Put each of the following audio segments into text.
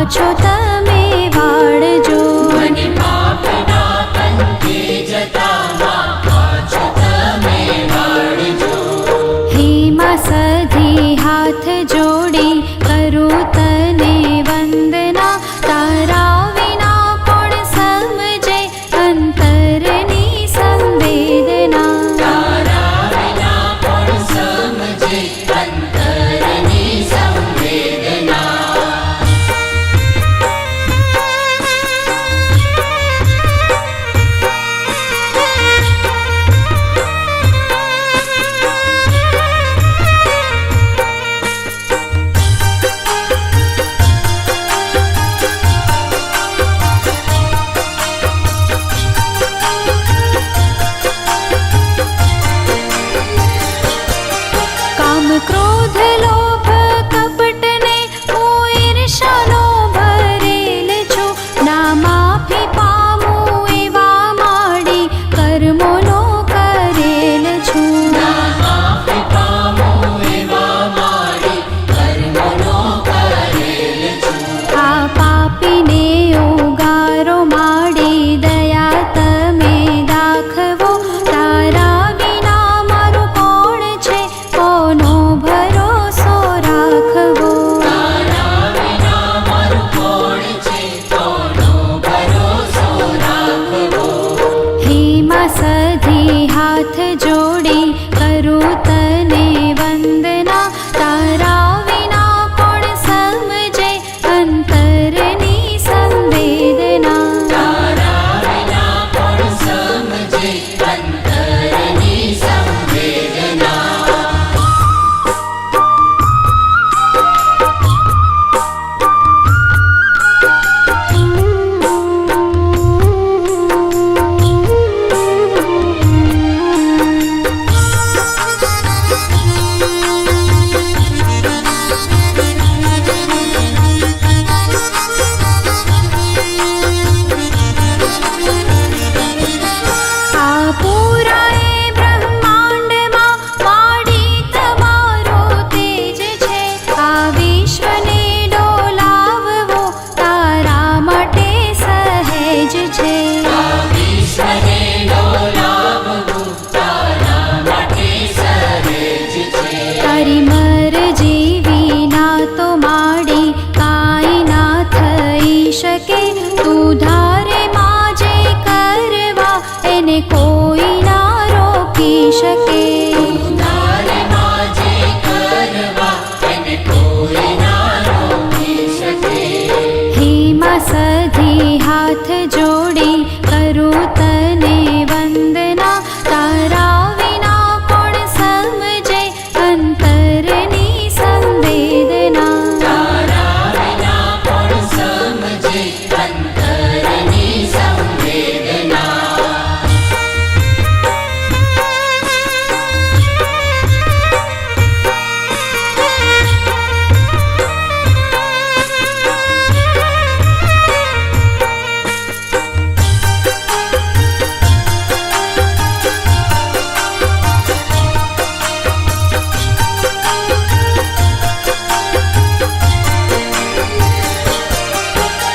પાછો તમે વાળજો. મને પાપના પંથે જતા માં પાછો તમે વાળજો. હે માં સધી હાથ જોડી કરું તને વંદના, તારા વિના કોણ સમજે અંતરની સંવેદના. તારા વિના કોણ સમજે અંતરની સંવેદના. કામ ક્રોધ લોભ કપટને હું ઈર્ષાનો ભરેલ છું. ના માફી પામું એવા માડી કર્મોનો કરેલ છું. ના માફી પામું એવા મારી કર્મોનો કરેલ છું. આ પાપીને ઉગારો માડી દયા તમે દાખવો. તારા વિના મારું કોણ છે, કોનો ભરોસો રાખવો. તારા વિના મારું કોણ છે, કોનો ભરોસો રાખવો. હે માં સધી હાથ જોડી કરું તને વંદના, તારા વિના કોણ સમજે અંતરની સંવેદના. તારા વિના કોણ સમજે અંતરની સંવેદના. આ પૂરાએ બ્રહ્માંડમાં માડી તમારો તેજ છે. આ વિશ્વને ડોલાવવો તારા માટે સહેજ છે. આ વિશ્વને ડોલાવવું તારા માટે સહેજ છે. તારી મરજી વિના તો માડી કાંઈ ના થઈ શકે. તું ધારે માં જે કરવા એને કોઈ ના રોકી શકે. તારે માં જે કરવા એને કોઈ ના રોકી શકે. હે માં સધી હાથ જોડી કરું તને વંદના, તારા વિના કોણ સમજે અંતરની સંવેદના. તારા વિના કોણ સમજે અંતરની સંવેદના.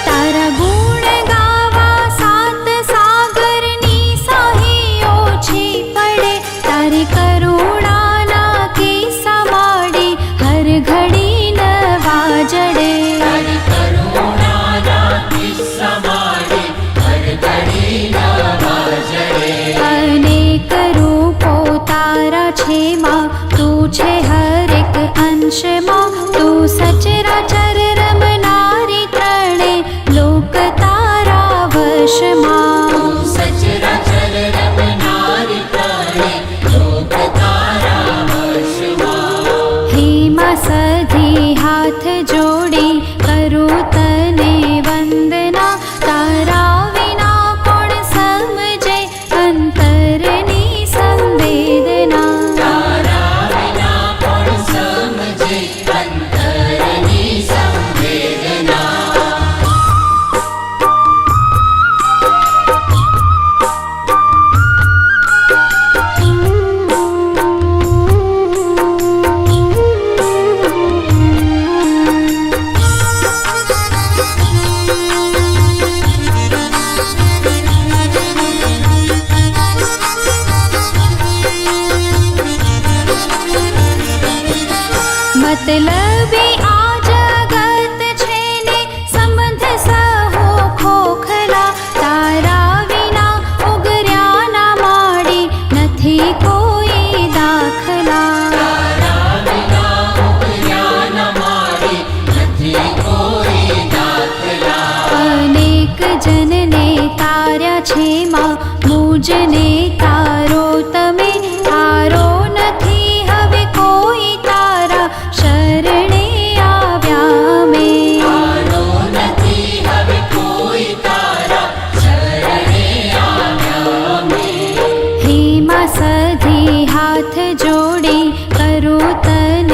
તારા ગુણ ગાવા સાત સાગરની સાહી ઓછી પડે. તારી કરુણાના કિસ્સા માડી હર ઘડી નવા જડે. તારી કરુણાના કિસ્સા માડી હર ઘડી નવા જડે. અનેક રૂપો તારા છે માં, તું છે હરેક અંશમાં. તું સચરાચર રમનારી ત્રણે લોક તારા વશમાં. તું સચરાચર રમનારી ત્રણે લોક તારા વશમાં. હે માં સધી હાથ જોડી કરું તને વંદના, તારા વિના કોણ સમજે અંતરની સંવેદના. તારા વિના કોણ સમજે અંતરની સંવેદના. मतलबी आ जगत छे ने संबंध सहो खोखला तारा विना उगर्या ना माडी नथी कोई दाखला तारा विना उगर्या न माडी નથી કોઈ દાખલા अनेक जनने तार्या छे मां मुझने तारो तमे तारो नथी हवे कोई तारा शरणे आव्या में તારો નથી હવે કોઈ તારા શરણે આવ્યા મેં हे मां सधी हाथ जोड़ी करूं तने